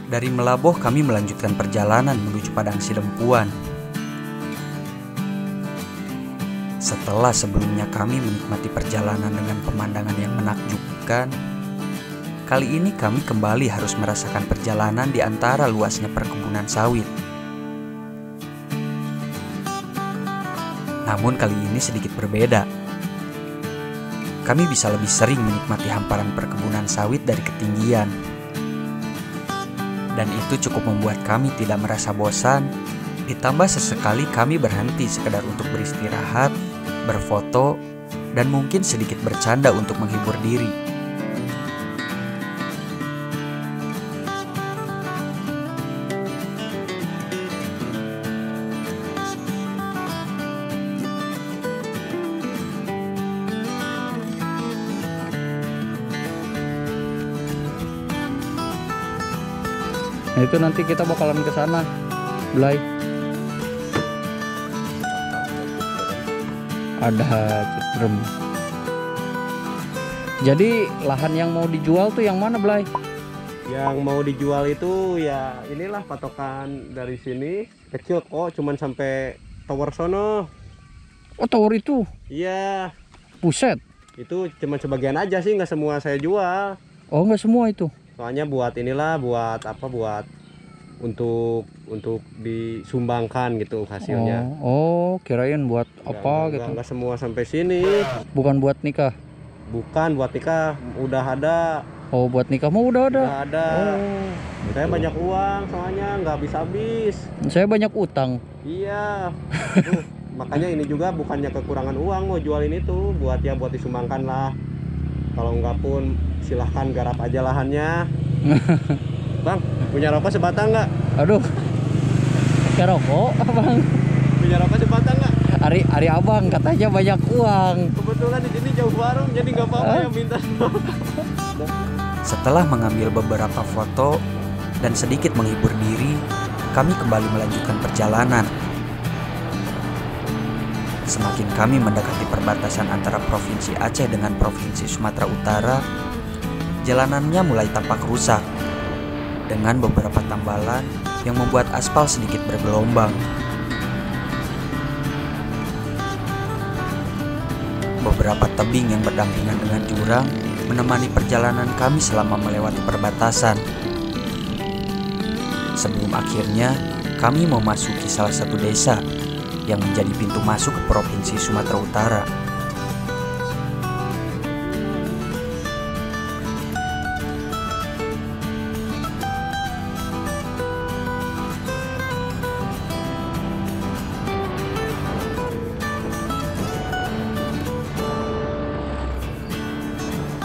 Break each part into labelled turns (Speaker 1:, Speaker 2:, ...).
Speaker 1: Dari Melaboh kami melanjutkan perjalanan menuju Padang Sidempuan. Setelah sebelumnya kami menikmati perjalanan dengan pemandangan yang menakjubkan, kali ini kami kembali harus merasakan perjalanan di antara luasnya perkebunan sawit. Namun kali ini sedikit berbeda. Kami bisa lebih sering menikmati hamparan perkebunan sawit dari ketinggian. Dan itu cukup membuat kami tidak merasa bosan. Ditambah sesekali kami berhenti sekedar untuk beristirahat, berfoto, dan mungkin sedikit bercanda untuk menghibur diri.
Speaker 2: Nah, itu nanti kita bakalan ke sana, Blay. Ada Citrem. Jadi lahan yang mau dijual tuh yang mana, Blay?
Speaker 3: Yang mau dijual itu ya inilah patokan dari sini kecil kok, cuman sampai tower sono.
Speaker 2: Oh, tower itu?
Speaker 3: Iya.
Speaker 2: Buset.
Speaker 3: Itu cuman sebagian aja sih, nggak semua saya jual.
Speaker 2: Oh, nggak semua itu. Soalnya
Speaker 3: buat inilah, buat apa, buat untuk disumbangkan gitu hasilnya.
Speaker 2: Oh, kirain buat apa gitu.
Speaker 3: Enggak semua sampai sini.
Speaker 2: Bukan buat nikah.
Speaker 3: Bukan buat nikah, udah ada.
Speaker 2: Oh, buat nikah mau udah ada.
Speaker 3: Udah ada. Oh, saya
Speaker 2: gitu.
Speaker 3: banyak uang soalnya nggak habis.
Speaker 2: Saya banyak utang.
Speaker 3: Iya. Makanya ini juga bukannya kekurangan uang mau jual ini tuh, buat disumbangkan lah. Kalau enggak pun silahkan garap aja lahannya. Bang, punya rokok sebatang nggak?
Speaker 2: Aduh, kayak rokok, Bang.
Speaker 3: Punya rokok sebatang nggak?
Speaker 2: Ari abang katanya banyak uang.
Speaker 3: Kebetulan di sini jauh warung, jadi nggak apa-apa yang minta.
Speaker 1: Setelah mengambil beberapa foto dan sedikit menghibur diri, kami kembali melanjutkan perjalanan. Semakin kami mendekati perbatasan antara Provinsi Aceh dengan Provinsi Sumatera Utara, jalanannya mulai tampak rusak, dengan beberapa tambalan yang membuat aspal sedikit bergelombang. Beberapa tebing yang berdampingan dengan jurang menemani perjalanan kami selama melewati perbatasan. Sebelum akhirnya kami memasuki salah satu desa yang menjadi pintu masuk ke Provinsi Sumatera Utara.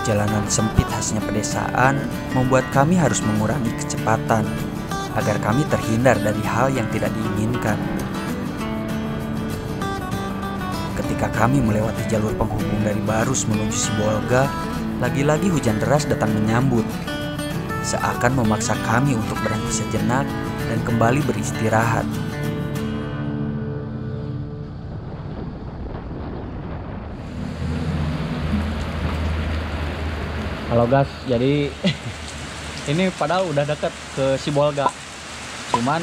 Speaker 1: Jalanan sempit khasnya pedesaan membuat kami harus mengurangi kecepatan agar kami terhindar dari hal yang tidak diinginkan. Ketika kami melewati jalur penghubung dari Barus menuju Sibolga, lagi-lagi hujan deras datang menyambut, seakan memaksa kami untuk berhenti sejenak dan kembali beristirahat.
Speaker 2: Halo guys, jadi ini padahal udah deket ke Sibolga, cuman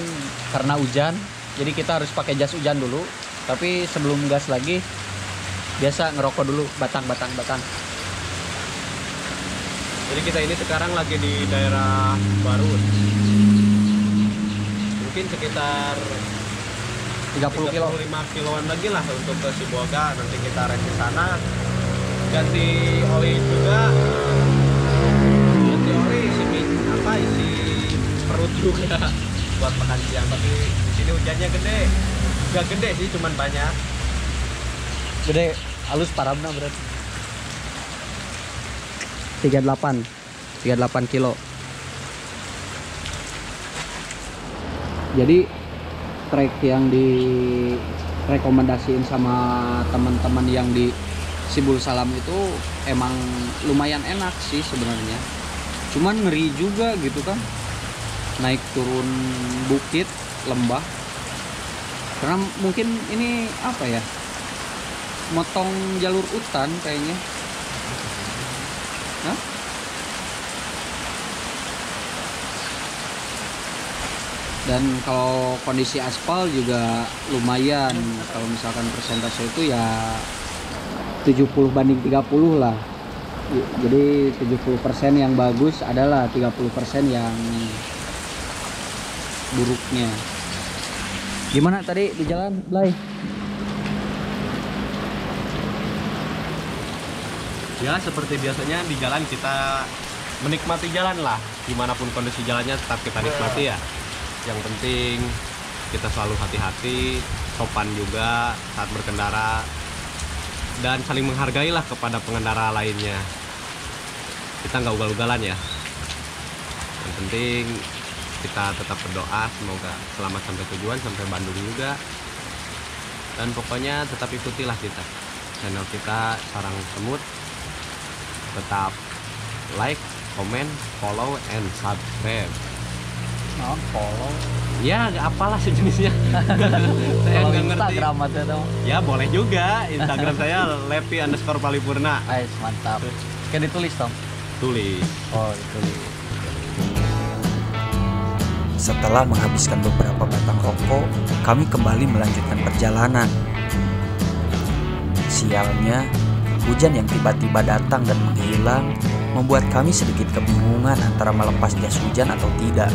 Speaker 2: karena hujan jadi kita harus pakai jas hujan dulu. Tapi sebelum gas lagi biasa ngerokok dulu, batang.
Speaker 3: Jadi kita ini sekarang lagi di daerah Barus, mungkin sekitar
Speaker 2: 30 kilo,
Speaker 3: 35 kiloan lagi lah untuk ke Sibolga. Nanti kita rest ke sana, ganti oli juga. Isi perut juga buat makan siang. Tapi di sini hujannya gede, nggak gede sih, cuman banyak.
Speaker 2: Gede, halus paramna berarti 38 kilo. Jadi trek yang direkomendasiin sama teman-teman yang di Sibul Salam itu emang lumayan enak sih sebenarnya. Cuman ngeri juga gitu kan, naik turun bukit, lembah. Karena mungkin ini apa ya, motong jalur hutan kayaknya. Hah? Dan kalau kondisi aspal juga lumayan, kalau misalkan persentase itu ya 70/30 lah. Jadi 70% yang bagus adalah 30% yang buruknya. Gimana tadi di jalan, Blay?
Speaker 3: Ya seperti biasanya di jalan kita menikmati jalan lah, dimanapun kondisi jalannya tetap kita nikmati ya. Yang penting kita selalu hati-hati, sopan juga saat berkendara, dan saling menghargailah kepada pengendara lainnya. Kita nggak ugal-ugalan ya. Yang penting kita tetap berdoa semoga selamat sampai tujuan, sampai Bandung juga. Dan pokoknya tetap ikutilah kita channel kita Sarang Semut. Tetap like, comment, follow, and subscribe.
Speaker 2: Oh, follow.
Speaker 3: Ya nggak apalah sejenisnya. Saya
Speaker 2: Kalau
Speaker 3: nggak ngerti.
Speaker 2: Instagram atau itu.
Speaker 3: Ya boleh juga. Instagram saya Levi_Palipurna.
Speaker 2: Ais, mantap. Kayak ditulis dong.
Speaker 3: Tulis.
Speaker 2: Oh, ditulis.
Speaker 1: Setelah menghabiskan beberapa batang rokok, kami kembali melanjutkan perjalanan. Sialnya, hujan yang tiba-tiba datang dan menghilang membuat kami sedikit kebingungan antara melepas jas hujan atau tidak.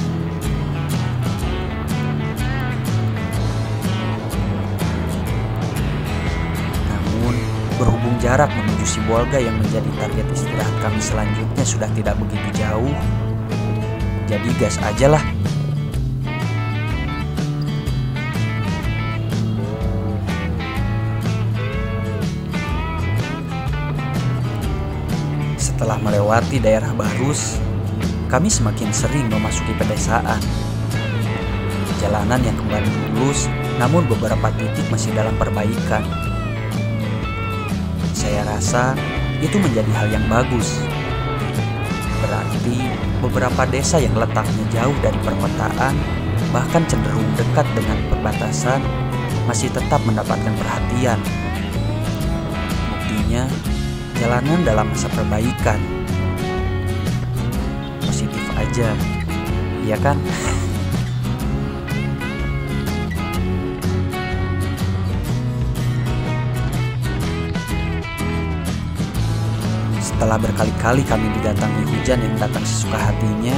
Speaker 1: Namun, berhubung jarak menuju Sibolga yang menjadi target istirahat kami selanjutnya sudah tidak begitu jauh, jadi gas aja lah. Setelah melewati daerah Barus, kami semakin sering memasuki pedesaan. Jalanan yang kembali mulus, namun beberapa titik masih dalam perbaikan. Saya rasa itu menjadi hal yang bagus. Berarti beberapa desa yang letaknya jauh dari perkotaan, bahkan cenderung dekat dengan perbatasan, masih tetap mendapatkan perhatian. Buktinya, jalanan dalam masa perbaikan. Positif aja, iya kan? Setelah berkali-kali kami didatangi hujan yang datang sesuka hatinya,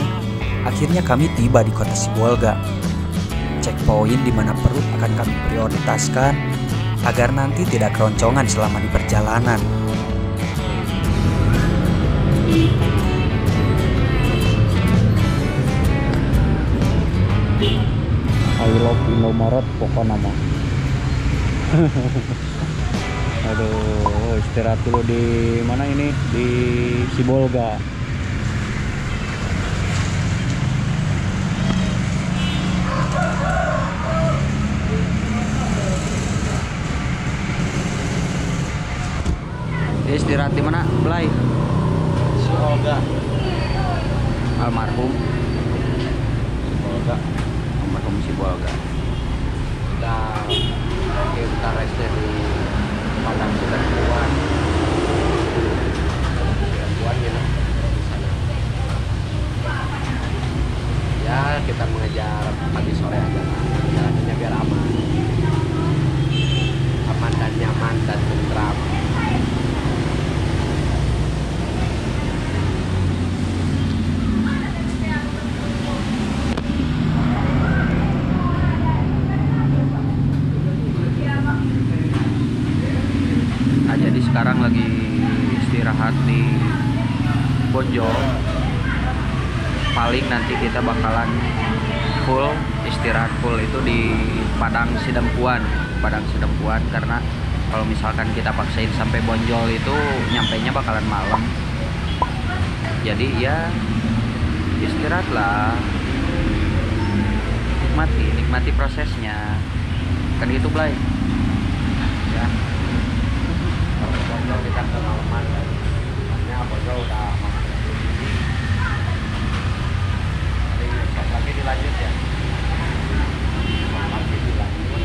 Speaker 1: akhirnya kami tiba di kota Sibolga. Checkpoint di mana perut akan kami prioritaskan agar nanti tidak keroncongan selama di perjalanan.
Speaker 2: I love Indomaret pokoknya mah. Aduh, istirahat dulu di mana ini? Di Sibolga. Istirahat di mana, Blay?
Speaker 3: Sibolga.
Speaker 2: Almarhum
Speaker 3: Sibolga.
Speaker 2: almarhum Sibolga.
Speaker 3: Kita rest di Padang Sidempuan. Sidempuan gitu. Ya kita mengejar pagi sore aja lah. Jalannya biar aman. Aman dan nyaman dan tentram.
Speaker 2: Jadi sekarang lagi istirahat di Bonjol. Paling nanti kita bakalan full istirahat full itu di Padang Sidempuan. Karena kalau misalkan kita paksain sampai Bonjol itu nyampainya bakalan malam. Jadi ya istirahat lah, nikmati prosesnya, kan gitu Blay ya.
Speaker 3: Kalau kita kemalaman karena Bonjol udah lagi dilanjut ya. Lagi dilanjut.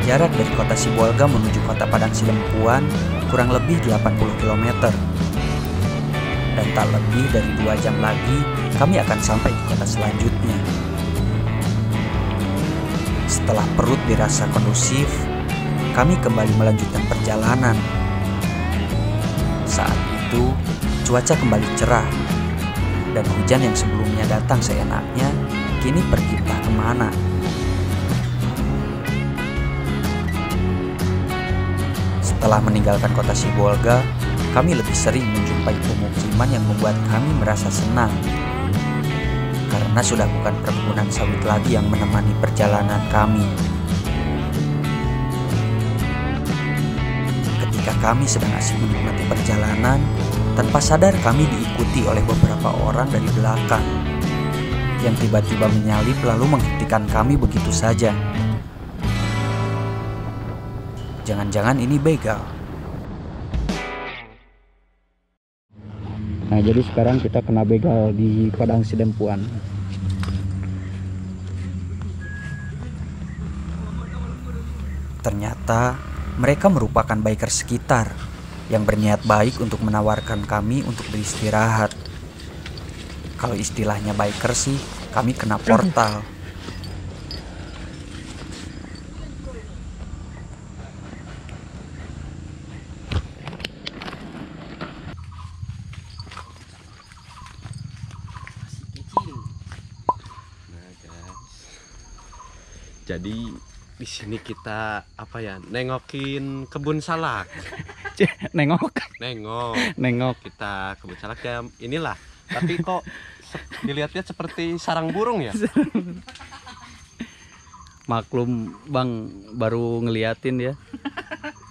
Speaker 1: Jarak dari kota Sibolga menuju kota Padang Sidempuan kurang lebih 80 km. Dan tak lebih dari 2 jam lagi kami akan sampai di kota selanjutnya. Setelah perut dirasa kondusif, kami kembali melanjutkan perjalanan. Saat itu cuaca kembali cerah, dan hujan yang sebelumnya datang seenaknya kini pergi entah kemana. Setelah meninggalkan kota Sibolga, kami lebih sering menjumpai pemukiman yang membuat kami merasa senang. Karena sudah bukan perkebunan sawit lagi yang menemani perjalanan kami. Ketika kami sedang asik menikmati perjalanan, tanpa sadar kami diikuti oleh beberapa orang dari belakang yang tiba-tiba menyalip lalu menghentikan kami begitu saja. Jangan-jangan ini begal.
Speaker 2: Nah, jadi sekarang kita kena begal di Padang Sidempuan.
Speaker 1: Ternyata mereka merupakan biker sekitar yang berniat baik untuk menawarkan kami untuk beristirahat. Kalau istilahnya biker sih, kami kena portal.
Speaker 3: Jadi di sini kita apa ya, nengokin kebun salak.
Speaker 2: Nengok
Speaker 3: Nengok kita kebun salak ya, inilah. Tapi kok dilihat-lihat seperti sarang burung ya.
Speaker 2: Maklum Bang, baru ngeliatin ya.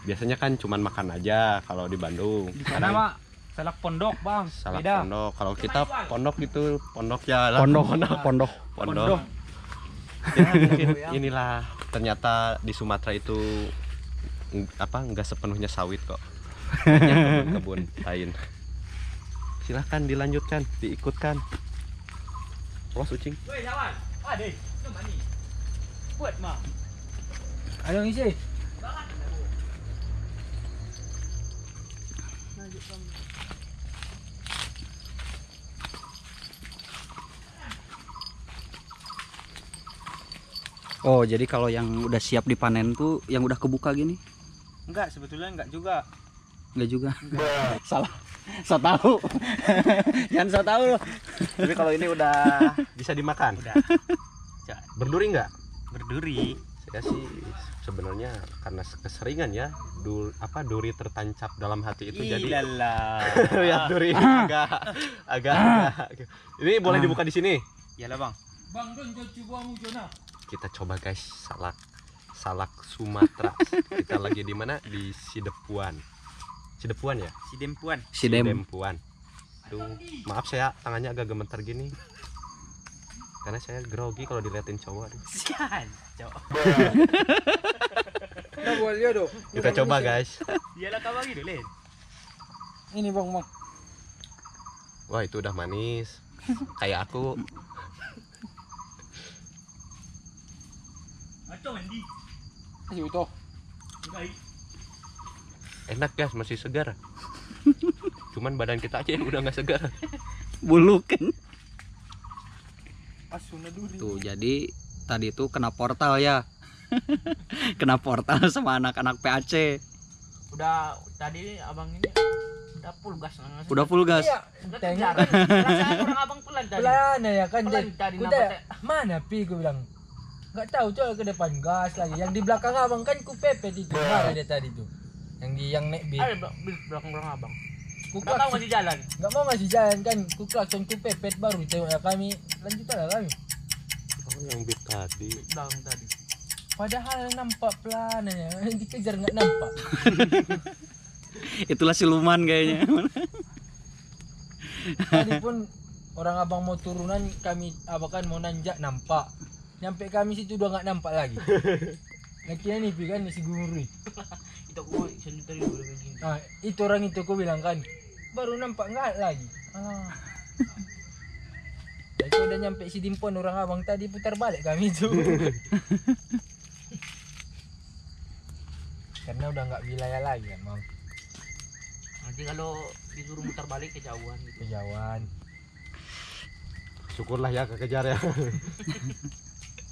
Speaker 3: Biasanya kan cuman makan aja kalau di Bandung.
Speaker 4: Karena Pak salak pondok Bang.
Speaker 3: Salak
Speaker 4: Beda.
Speaker 3: pondok. Kalau kita pondok gitu, pondok ya lah.
Speaker 2: Pondok.
Speaker 3: Ya, mungkin inilah, ternyata di Sumatera itu nggak sepenuhnya sawit kok. Banyak kebun-kebun lain. Silahkan dilanjutkan, diikutkan. Los Ucing.
Speaker 4: Woi kawan, ada cuma ni. Buat mah. Ayo ngisi.
Speaker 2: Oh, jadi kalau yang udah siap dipanen tuh yang udah kebuka gini?
Speaker 4: Enggak, sebetulnya enggak juga.
Speaker 2: Enggak juga. Salah. So tahu. Jangan so tahu loh.
Speaker 3: Tapi kalau ini udah bisa dimakan.
Speaker 4: Udah.
Speaker 3: Berduri nggak?
Speaker 4: Berduri.
Speaker 3: Saya sih sebenarnya karena keseringan ya, duri tertancap dalam hati itu. Jadi
Speaker 4: Ilala.
Speaker 3: ya duri agak. Ini boleh dibuka di sini.
Speaker 4: Iyalah Bang. Bang don coba mu jona.
Speaker 3: Kita coba guys, salak Sumatera. Kita lagi di mana? Di Sidepuan ya? Sidempuan. Aduh, maaf saya tangannya agak gemeter gini. Karena saya grogi kalau diliatin cowok.
Speaker 4: Sian, cowok.
Speaker 3: Kita coba guys.
Speaker 4: Iyalah kau bagi dulu.
Speaker 5: Ini bang.
Speaker 3: Wah, itu udah manis. Kayak aku.
Speaker 4: Macam mandi.
Speaker 5: Ayo itu.
Speaker 4: Baik.
Speaker 3: Enak guys, masih segar. Cuman badan kita aja yang udah nggak segar.
Speaker 2: Bulu kan.
Speaker 5: Asuna duri.
Speaker 2: Tuh, jadi tadi tuh kena portal ya. Kena portal sama anak-anak PAC.
Speaker 4: Udah tadi abang ini udah full gas.
Speaker 2: Udah full gas.
Speaker 5: Iya,
Speaker 4: Tengok. Orang abang pelan tadi.
Speaker 5: pelan ya kan.
Speaker 4: Pelan tadi
Speaker 5: Udah,
Speaker 4: nampak.
Speaker 5: mana pi gue bilang. Nggak tahu coba ke depan gas lagi. Yang di belakang abang kan ku pepet itu. Mana dia tadi tuh? Yang naik bis.
Speaker 4: Ada belakang abang.
Speaker 5: Ku
Speaker 4: Enggak tahu masih jalan.
Speaker 5: Nggak mau ngasih jalan kan. Ku klakson ku pepet baru tengok ya kami. Lanjutlah kami.
Speaker 3: Oh, yang bit tadi.
Speaker 4: Belakang tadi.
Speaker 5: Padahal nampak pelan ya. Dikejar nggak nampak.
Speaker 2: Itulah siluman kayaknya.
Speaker 5: Tadi pun orang abang mau turunan, kami abang kan mau nanjak nampak. Nyampe kami situ udah nggak nampak lagi. Lakinya nih kan si guru.
Speaker 4: Itu aku sendiri tadi udah begini.
Speaker 5: Nah, itu orang itu aku bilang kan baru nampak nggak lagi. Itu udah nyampe si Dimpon orang abang tadi putar balik kami itu. Karena udah nggak wilayah lagi kan bang.
Speaker 6: Nanti kalau disuruh muter balik kejauhan gitu.
Speaker 5: Kejauhan.
Speaker 3: Syukurlah ya kekejar ya.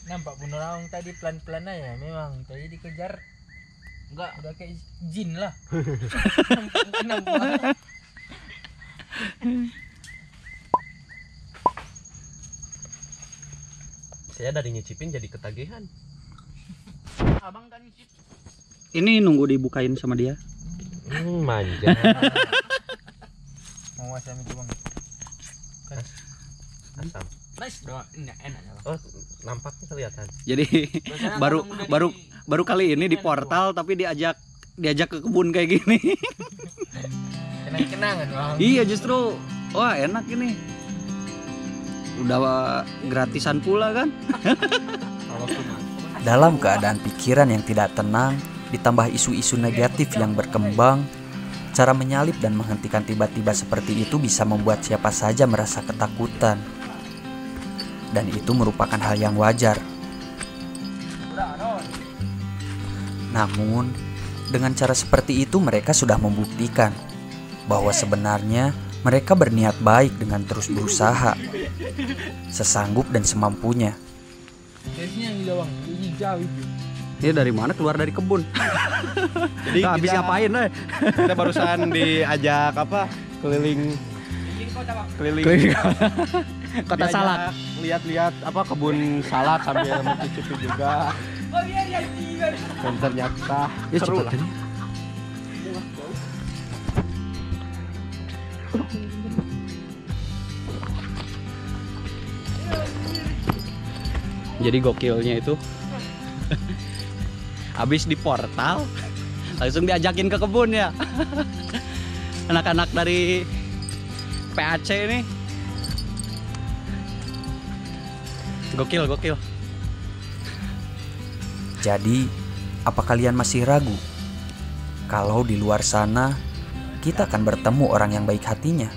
Speaker 5: Nampak pun orang tadi pelan-pelan aja. Memang tadi dikejar.
Speaker 6: Enggak.
Speaker 5: Udah kayak jin lah. Nampak.
Speaker 3: Saya dari nyicipin jadi ketagihan.
Speaker 6: Abang kan nyicip.
Speaker 2: Ini nunggu dibukain sama dia.
Speaker 3: Manja.
Speaker 5: Mau asam itu bang.
Speaker 3: Asam.
Speaker 6: Nice bro, ini enak ya bang.
Speaker 3: Oh, nampaknya kelihatan.
Speaker 2: Jadi
Speaker 6: Biasanya
Speaker 2: baru
Speaker 6: kalau udah
Speaker 2: baru
Speaker 6: di-
Speaker 2: baru kali ini di portal tapi diajak ke kebun kayak gini.
Speaker 5: Kenang-kenangan bang.
Speaker 2: Iya justru wah enak ini. Udah gratisan pula kan?
Speaker 1: Dalam keadaan pikiran yang tidak tenang, ditambah isu-isu negatif yang berkembang, cara menyalip dan menghentikan tiba-tiba seperti itu bisa membuat siapa saja merasa ketakutan. Dan itu merupakan hal yang wajar. Namun, dengan cara seperti itu mereka sudah membuktikan bahwa sebenarnya mereka berniat baik dengan terus berusaha, sesanggup dan semampunya.
Speaker 5: Biasanya yang gila bang. Ini jauh itu.
Speaker 2: Dia dari mana keluar dari kebun?
Speaker 3: Jadi
Speaker 2: Nah, habis ngapain deh?
Speaker 3: Kita barusan diajak apa? Keliling
Speaker 2: Keliling kota
Speaker 3: diajak
Speaker 2: salak.
Speaker 3: Lihat-lihat apa kebun salak sambil mencicipi juga. Dan ternyata
Speaker 2: Ya
Speaker 3: seru
Speaker 2: cepet
Speaker 3: lah.
Speaker 2: ini. Jadi gokilnya itu habis di portal langsung diajakin ke kebun ya. Anak-anak dari PAC ini gokil.
Speaker 1: Jadi, apa kalian masih ragu? Kalau di luar sana, kita akan bertemu orang yang baik hatinya.